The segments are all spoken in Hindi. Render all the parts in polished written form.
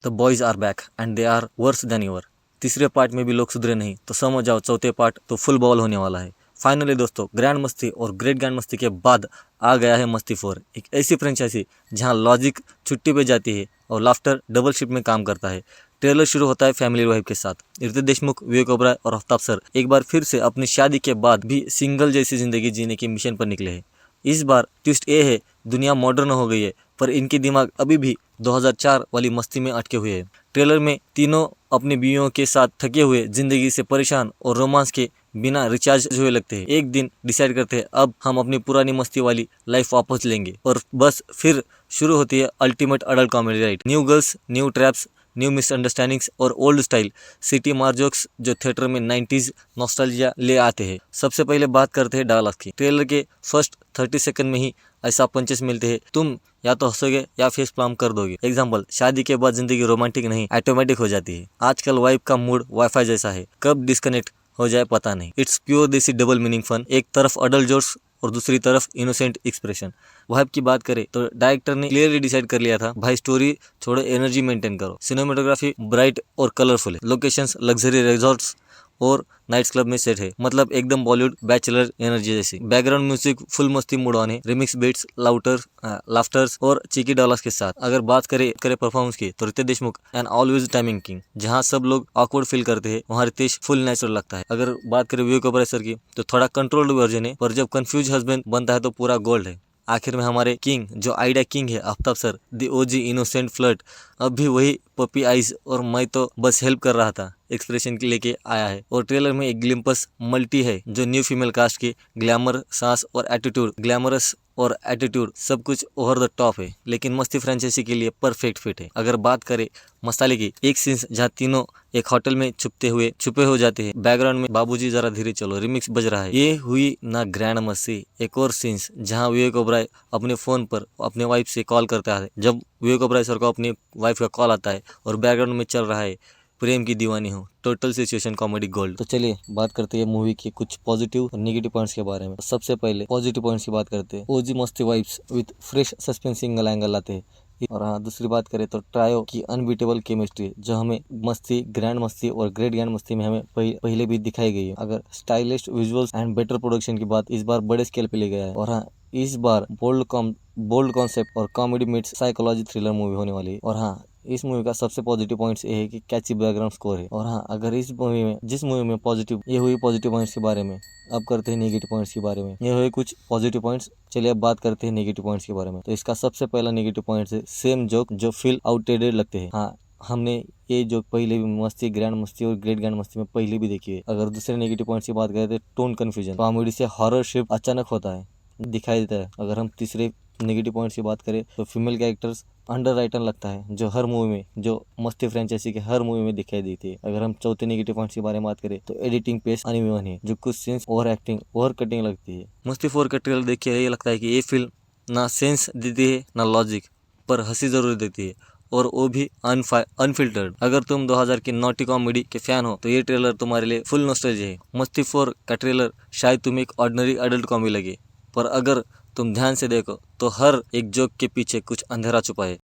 The boys are back and they are worse than ever. तीसरे पार्ट में भी लोग सुधरे नहीं तो समझ जाओ चौथे पार्ट तो फुल बॉल होने वाला है। फाइनली दोस्तों, ग्रैंड मस्ती और ग्रेट ग्रैंड मस्ती के बाद आ गया है मस्ती 4, एक ऐसी फ्रेंचाइजी जहां लॉजिक छुट्टी पे जाती है और लाफ्टर डबल शिफ्ट में काम करता है। ट्रेलर शुरू होता है फैमिली वाइब के साथ। रितेश देशमुख, विवेक ओबराय और आफ्ताब सर एक बार फिर से अपनी शादी के बाद भी सिंगल जैसी जिंदगी जीने के मिशन पर निकले हैं। इस बार ट्विस्ट ये है, दुनिया मॉडर्न हो गई है पर इनके दिमाग अभी भी 2004 वाली मस्ती में अटके हुए हैं। ट्रेलर में तीनों अपनी बीवियों के साथ थके हुए, जिंदगी से परेशान और रोमांस के बिना रिचार्ज हुए लगते हैं। एक दिन डिसाइड करते हैं अब हम अपनी पुरानी मस्ती वाली लाइफ वापस लेंगे और बस फिर शुरू होती है ultimate adult comedy ride. New girls, new traps, new misunderstandings और ओल्ड स्टाइल सिटी मार जोक्स जो थिएटर में 90s नॉस्टैल्जिया ले आते हैं। सबसे पहले बात करते हैं डायलॉग की। ट्रेलर के फर्स्ट 30 सेकंड में ही ऐसा पंचेस मिलते हैं, तुम या तो हंसोगे या फेस प्लाम कर दोगे। एग्जाम्पल, शादी के बाद जिंदगी रोमांटिक नहीं ऑटोमेटिक हो जाती है। आजकल वाइफ का मूड वाईफाई जैसा है, कब डिस्कनेक्ट हो जाए पता नहीं। इट्स प्योर देसी डबल मीनिंग फन, एक तरफ अडल्ट जोक्स और दूसरी तरफ इनोसेंट एक्सप्रेशन। वाइब की बात करें तो डायरेक्टर ने क्लियरली डिसाइड कर लिया था, भाई स्टोरी छोड़ो, एनर्जी मेंटेन करो। सिनेमेटोग्राफी ब्राइट और कलरफुल है, लोकेशंस लग्जरी रिजॉर्ट्स और नाइट्स क्लब में सेट है, मतलब एकदम बॉलीवुड बैचलर एनर्जी जैसी। बैकग्राउंड म्यूजिक फुल मस्ती मूड ऑन है, रिमिक्स बीट्स, लाफ्टर्स और चीकी डॉलर्स के साथ। अगर बात करें परफॉर्मेंस की तो Riteish Deshmukh and always timing king, जहां सब लोग ऑकवर्ड फील करते हैं वहां रितेश फुल नेचुरल लगता है। अगर बात करें विवेक ओबराय सर की तो थोड़ा कंट्रोल्ड वर्जन है, पर जब कंफ्यूज हस्बैंड बनता है तो पूरा गोल्ड है। आखिर में हमारे किंग जो आइडिया किंग है आफ्ताब सर, दी ओजी इनोसेंट फ्लर्ट, अब भी वही पपी आइज और मैं तो बस हेल्प कर रहा था एक्सप्रेशन के लेके आया है। और ट्रेलर में एक ग्लिम्पस मल्टी है जो न्यू फीमेल कास्ट की ग्लैमर, सास और एटीट्यूड, ग्लैमरस और एटीट्यूड सब कुछ ओवर द टॉप है, लेकिन मस्ती फ्रेंचाइजी के लिए परफेक्ट फिट है। अगर बात करें मसाले की, एक सीन जहाँ तीनों एक होटल में छुपे हो जाते हैं, बैकग्राउंड में बाबूजी जरा धीरे चलो रिमिक्स बज रहा है, ये हुई ना ग्रैंड मस्ती। एक और सीन्स जहाँ विवेक ओबराय अपने फोन पर अपने वाइफ से कॉल करता है, जब विवेक ओबराय सर को अपनी वाइफ का कॉल आता है और बैकग्राउंड में चल रहा है प्रेम की दीवानी हो, टोटल सिचुएशन कॉमेडी गोल्ड। तो चलिए बात करते हैं मूवी के कुछ पॉजिटिव और नेगेटिव पॉइंट्स के बारे में। सबसे पहले पॉजिटिव पॉइंट्स की बात करते हैं। ओजी मस्ती vibes with fresh suspense single angle आते हैं। और हाँ, दूसरी बात करें तो ट्रायो की अनबीटेबल केमिस्ट्री जो हमें मस्ती, ग्रैंड मस्ती और ग्रेट ग्रैंड मस्ती में हमें पहले भी दिखाई गई है। अगर stylish visuals and better production की बात इस बार बड़े स्केल पे ले गया है। और हाँ, इस बार बोल्ड कॉन्सेप्ट और comedy meets psychology thriller movie होने वाली है। और हाँ, इस मूवी का सबसे पॉजिटिव पॉइंट्स ये है कि कैची बैकग्राउंड स्कोर है। और हाँ, अगर जिस मूवी में पॉजिटिव ये हुई पॉजिटिव पॉइंट्स के बारे में, अब करते हैं नेगेटिव पॉइंट्स के बारे में। ये हुए कुछ पॉजिटिव पॉइंट्स, चलिए अब बात करते हैं नेगेटिव पॉइंट्स के बारे में। तो इसका सबसे पहला नेगेटिव पॉइंट है सेम जोक जो फील आउटडेटेड लगते हैं। हाँ, हमने ये जोक पहले भी मस्ती, ग्रैंड मस्ती और ग्रेट ग्रैंड मस्ती में पहले भी देखी है। अगर दूसरे नेगेटिव पॉइंट्स की बात करें तो टोन कंफ्यूजन, कॉमेडी से हॉरर शिफ्ट अचानक होता है, दिखाई देता है। अगर हम तीसरे नेगेटिव पॉइंट्स की बात करें तो फीमेल कैरेक्टर्स अंडर राइटन लगता है, जो हर मूवी में, जो मस्ती फ्रेंचाइजी के हर मूवी में दिखाई देती है। अगर हम चौथे नेगेटिव पॉइंट्स के बारे में बात करें तो एडिटिंग पेस अनइवन है, जो कुछ scenes over acting, over cutting लगती है। मस्ती 4 का ट्रेलर देख के ये लगता है कि ये फिल्म ना सेंस देती है ना लॉजिक, पर हंसी जरूर देती है, और वो भी अनफिल्टर्ड। अगर तुम 2000 की नॉटी कॉमेडी के फैन हो तो ये ट्रेलर तुम्हारे लिए फुल नॉस्टैल्जिया है। मस्ती 4 का ट्रेलर शायद तुम्हें एक ऑर्डिनरी अडल्ट कॉमेडी लगे, पर अगर तुम ध्यान से देखो तो हर एक जोक के पीछे कुछ अंधेरा छुपा है,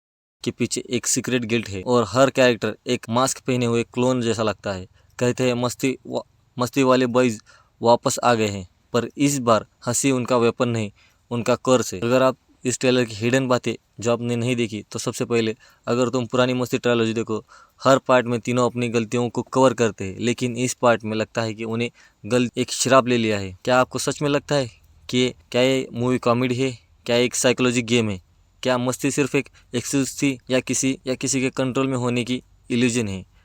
के पीछे एक सीक्रेट गिल्ट है, और हर कैरेक्टर एक मास्क पहने हुए क्लोन जैसा लगता है। कहते हैं मस्ती वाले बॉयज वापस आ गए हैं, पर इस बार हंसी उनका वेपन नहीं, उनका कर्स है। अगर आप इस ट्रेलर की हिडन बातें जो आपने नहीं देखी तो सबसे पहले अगर तुम पुरानी मस्ती ट्रायलॉजी देखो, हर पार्ट में तीनों अपनी गलतियों को कवर करते हैं, लेकिन इस पार्ट में लगता है कि उन्हें एक श्राप ले लिया है। क्या आपको सच में लगता है कि क्या ये मूवी कॉमेडी है, क्या एक साइकोलॉजी गेम है, क्या मस्ती सिर्फ एक एक्सक्यूज थी, या किसी के कंट्रोल में होने की इल्यूजन है?